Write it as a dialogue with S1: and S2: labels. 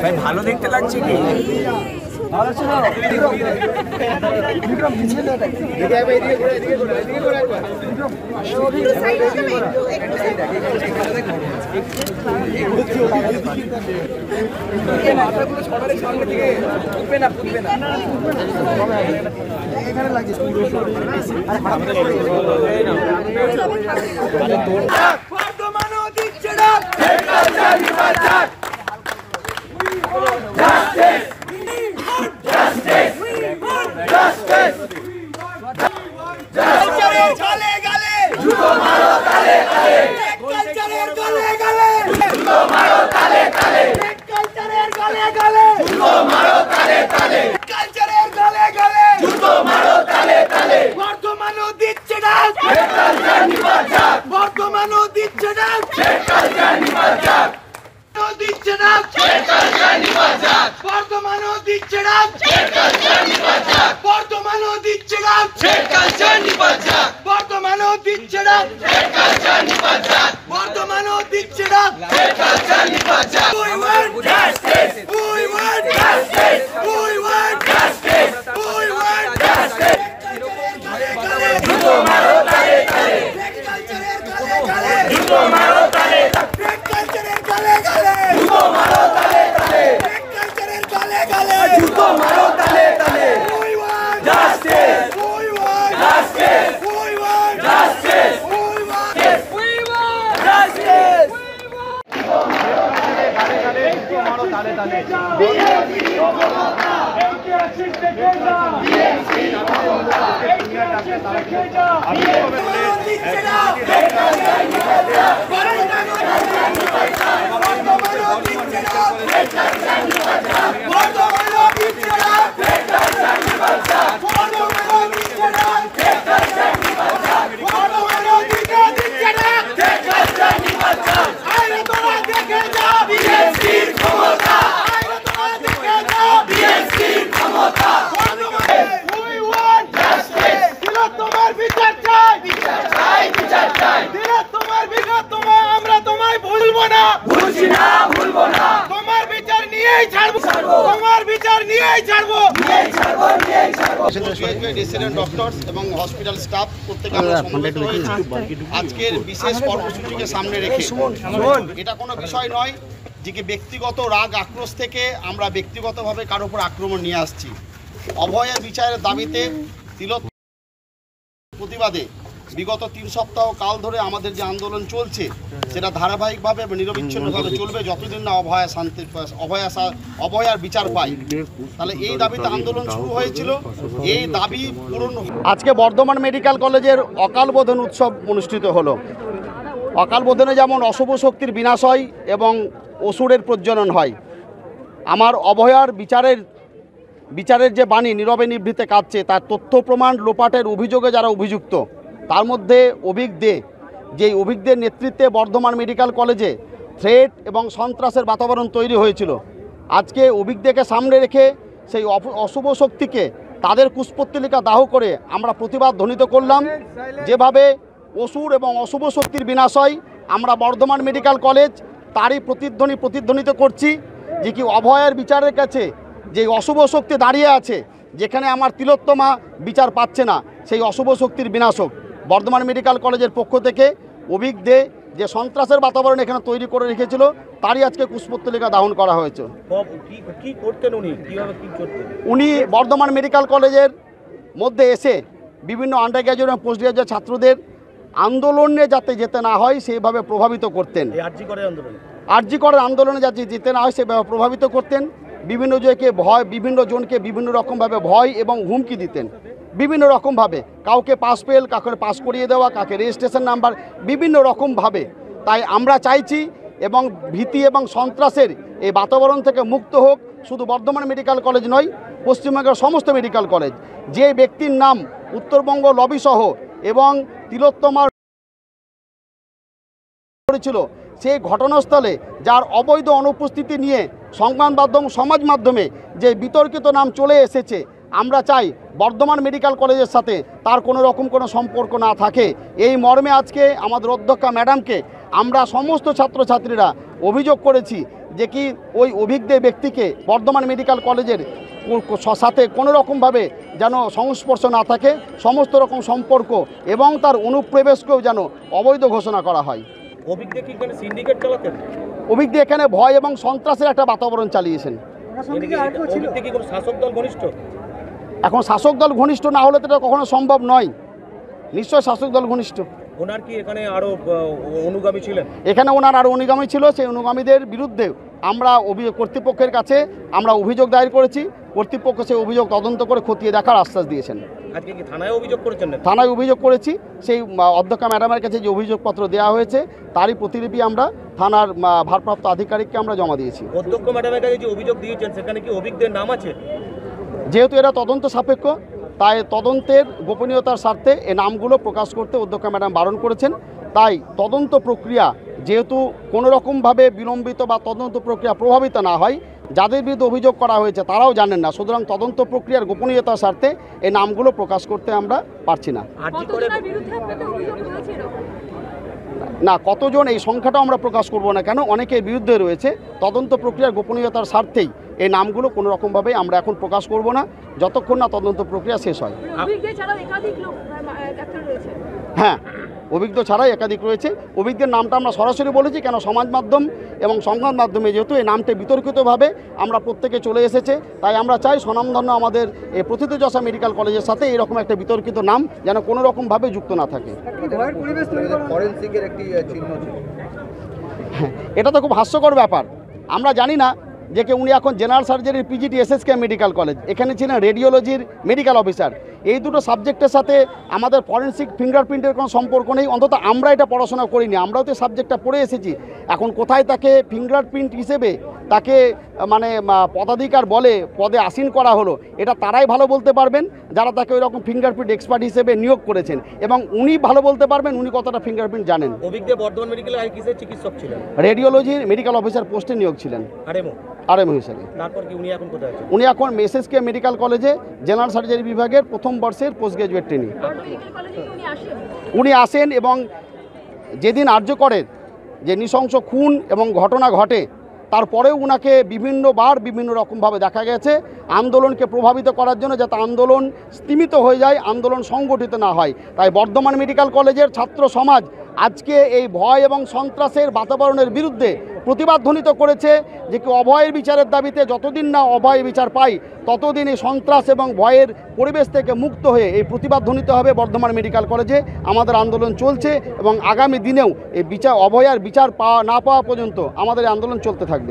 S1: ভাই ভালো দেখতে লাগছে কি?
S2: ডক্টরস এবং হসপিটাল স্টাফ প্রত্যেকে আমরা সমবেত হয়েছি আজকের বিশেষ কর্মসূচিকে সামনে রেখে। এটা কোনো বিষয় নয় যে কি ব্যক্তিগত রাগ আক্রোশ থেকে আমরা ব্যক্তিগতভাবে কারোর উপর আক্রমণ নিয়ে আসছি। অভয়ের বিচারের দাবিতে প্রতিবাদে বিগত 3 সপ্তাহ কাল ধরে আমাদের যে আন্দোলন চলছে সেটা ধারাবাহিকভাবে এবং নিরবিচ্ছিন্নভাবে চলবে যতদিন না অভয়ার বিচার পায়। তাহলে এই দাবিতে আন্দোলন শুরু হয়েছিল, এই দাবি পূরণ। আজকে বর্ধমান মেডিকেল কলেজের অকাল বোধন উৎসব অনুষ্ঠিত হলো। অকাল বোধনে যেমন অশুভ শক্তির বিনাশ হয় এবং অসুরের প্রজ্বলন হয়, আমার অভয়ার বিচারের যে বাণী নীরবে নিভৃতে কাঁদছে তার তথ্য প্রমাণ লোপাটের অভিযোগে যারা অভিযুক্ত, তার মধ্যে যেই অভিজ্ঞদের নেতৃত্বে বর্ধমান মেডিকেল কলেজে থ্রেট এবং সন্ত্রাসের বাতাবরণ তৈরি হয়েছিল। আজকে অভিজ্ঞদেরকে সামনে রেখে সেই অশুভ শক্তিকে তাদের কুষ্পত্তলিকা দাহ করে আমরা প্রতিবাদ ধ্বনিত করলাম। যেভাবে অসুর এবং অশুভ শক্তির বিনাশ হয়, আমরা বর্ধমান মেডিকেল কলেজ তারই প্রতিধ্বনিত করছি যে কি অভয়ের বিচারের কাছে যে অশুভ শক্তি দাঁড়িয়ে আছে, যেখানে আমার তিলোত্তমা বিচার পাচ্ছে না, সেই অশুভ শক্তির বিনাশ হোক। বর্ধমান মেডিকেল কলেজের পক্ষ থেকে অভিজ্ঞদে যে সন্ত্রাসের বাতাবরণ এখানে তৈরি করে রেখেছিল তারই আজকে কুষ্পত্তলিকা দাহন করা হয়েছে। উনি বর্ধমান মেডিকেল কলেজের মধ্যে এসে বিভিন্ন আন্ডার গ্র্যাজুয়েট এবং পোস্ট গ্র্যাজুয়েট ছাত্রদের আন্দোলনে যাতে যেতে না হয় সেইভাবে প্রভাবিত করতেন। আরজি করের আন্দোলনে যাতে যেতে না হয় সেভাবে প্রভাবিত করতেন। বিভিন্ন জনকে বিভিন্ন রকমভাবে ভয় এবং হুমকি দিতেন, বিভিন্ন রকমভাবে কাউকে পাস ফেল, কাউকে পাস করিয়ে দেওয়া, কাউকে রেজিস্ট্রেশন নাম্বার, বিভিন্ন রকমভাবে। তাই আমরা চাইছি এবং ভীতি এবং সন্ত্রাসের এই বাতাবরণ থেকে মুক্ত হোক শুধু বর্ধমান মেডিকেল কলেজ নয়, পশ্চিমবঙ্গের সমস্ত মেডিকেল কলেজ। যে ব্যক্তির নাম উত্তরবঙ্গ লবিসহ এবং তিলোত্তমার করেছিল, সেই ঘটনাস্থলে যার অবৈধ অনুপস্থিতি নিয়ে সমাজ মাধ্যমে যে বিতর্কিত নাম চলে এসেছে, আমরা চাই বর্ধমান মেডিকেল কলেজের সাথে তার কোনো রকম কোনো সম্পর্ক না থাকে। এই মর্মে আজকে আমাদের অধ্যক্ষা ম্যাডামকে আমরা সমস্ত ছাত্রছাত্রীরা অভিযোগ করেছি যে কি ওই অভিজ্ঞ ব্যক্তিকে বর্ধমান মেডিকেল কলেজের সাথে কোনো রকমভাবে যেন সংস্পর্শ না থাকে, সমস্ত রকম সম্পর্ক এবং তার অনুপ্রবেশকেও যেন অবৈধ ঘোষণা করা হয়।
S1: অভিজ্ঞ কি এখানে সিন্ডিকেট চালাতেন?
S2: অভিজ্ঞ এখানে ভয় এবং সন্ত্রাসের একটা বাতাবরণ চালিয়েছেন।
S1: অভিজ্ঞ কি কোনো শাসক দল ঘনিষ্ঠ?
S2: এখন শাসক দল ঘনিষ্ঠ না হলে তো এটা কখনো সম্ভব নয়, নিশ্চয় শাসক দল ঘনিষ্ঠ।
S1: ওনার কি এখানে আরো অনুগামী ছিলেন?
S2: এখানে ওনার আরও অনুগামী ছিল, সেই অনুগামীদের বিরুদ্ধে আমরা কর্তৃপক্ষের কাছে আমরা অভিযোগ দায়ের করেছি। কর্তৃপক্ষ সেই অভিযোগ তদন্ত করে খতিয়ে দেখার আশ্বাস দিয়েছেন।
S1: আজকে কি থানায় অভিযোগ করেছেন?
S2: থানায় অভিযোগ করেছি, সেই অধ্যক্ষা ম্যাডামের কাছে যে অভিযোগপত্র দেওয়া হয়েছে তারই প্রতিলিপি আমরা থানার ভারপ্রাপ্ত আধিকারিককে আমরা জমা দিয়েছি।
S1: অধ্যক্ষ ম্যাডামের কাছে যে অভিযোগ দিয়েছেন সেখানে কি অভিজ্ঞদের নাম আছে?
S2: যেহেতু এরা তদন্ত সাপেক্ষ, তাই তদন্তের গোপনীয়তার স্বার্থে এই নামগুলো প্রকাশ করতে অধ্যক্ষ ম্যাডাম বারণ করেছেন। তাই তদন্ত প্রক্রিয়া যেহেতু কোনো রকমভাবে বিলম্বিত বা তদন্ত প্রক্রিয়া প্রভাবিত না হয়, যাদের বিরুদ্ধে অভিযোগ করা হয়েছে তারাও জানেন না, সুতরাং তদন্ত প্রক্রিয়ার গোপনীয়তার স্বার্থে এই নামগুলো প্রকাশ করতে আমরা পারছি না। না, কতজন এই সংখ্যাটা আমরা প্রকাশ করব না কেন, অনেকের বিরুদ্ধে রয়েছে। তদন্ত প্রক্রিয়ার গোপনীয়তার স্বার্থেই এই নামগুলো কোনো রকমভাবে আমরা এখন প্রকাশ করব না যতক্ষণ না তদন্ত প্রক্রিয়া শেষ হয়। হ্যাঁ, অভিজ্ঞ ছাড়াই একাধিক রয়েছে। অভিজ্ঞের নামটা আমরা সরাসরি বলেছি কেন, সমাজ মাধ্যম এবং সংবাদ মাধ্যমে যেহেতু এই নামটা বিতর্কিতভাবে আমরা প্রত্যেকে চলে এসেছে, তাই আমরা চাই স্বনামধন্য আমাদের এই প্রথিতযশা মেডিকেল কলেজের সাথে এইরকম একটা বিতর্কিত নাম যেন কোনো রকমভাবে যুক্ত না থাকে। এটা তো খুব হাস্যকর ব্যাপার। আমরা জানি না যে উনি এখন জেনারেল সার্জারির পিজিটি এসএসকে মেডিকেল কলেজ, এখানে ছিলেন রেডিওলজির মেডিকেল অফিসার। এই দুটো সাবজেক্টের সাথে আমাদের ফরেন্সিক ফিঙ্গারপ্রিন্টের কোনো সম্পর্ক নেই, অন্তত আমরা এটা পড়াশোনা করিনি, আমরাও তো সাবজেক্টটা পড়ে এসেছি। এখন কোথায় তাকে ফিঙ্গারপ্রিন্ট হিসেবে তাকে মানে পদাধিকার বলে পদে আসীন করা হলো, এটা তারাই ভালো বলতে পারবেন যারা তাকে ওই রকম ফিঙ্গারপ্রিন্ট এক্সপার্ট হিসেবে নিয়োগ করেছেন, এবং উনি ভালো বলতে পারবেন উনি কতটা ফিঙ্গারপ্রিন্ট জানেন।
S1: অভিজ্ঞ বর্ধমান মেডিকেল কিসের চিকিৎসক ছিলেন?
S2: রেডিওলজির মেডিকেল অফিসার পোস্টে নিয়োগ ছিলেন, আরএমও হিসেবে।
S1: তারপর কি উনি এখন কোথায় আছেন?
S2: উনি এখন এসএসকে মেডিকেল কলেজে জেনারেল সার্জারি বিভাগের প্রথম বর্ষের পোস্ট গ্রাজুয়েট ট্রেনিং। উনি আসেন এবং যেদিন আর্যকরের যে নৃশংস খুন এবং ঘটনা ঘটে তারপরেও উনাকে বিভিন্নবার বিভিন্ন রকমভাবে দেখা গেছে আন্দোলনকে প্রভাবিত করার জন্য, যাতে আন্দোলন স্তিমিত হয়ে যায়, আন্দোলন সংগঠিত না হয়। তাই বর্ধমান মেডিকেল কলেজের ছাত্র সমাজ আজকে এই ভয় এবং সন্ত্রাসের বাতাবরণের বিরুদ্ধে প্রতিবাদ ধ্বনিত করেছে যে কি অভয়ের বিচারের দাবিতে যতদিন না অভয় বিচার পাই ততদিন এই সন্ত্রাস এবং ভয়ের পরিবেশ থেকে মুক্ত হয়ে এই প্রতিবাদ ধ্বনিত হবে বর্ধমান মেডিকেল কলেজে। আমাদের আন্দোলন চলছে এবং আগামী দিনেও এই অভয়ার বিচার না পাওয়া পর্যন্ত আমাদের আন্দোলন চলতে থাকবে।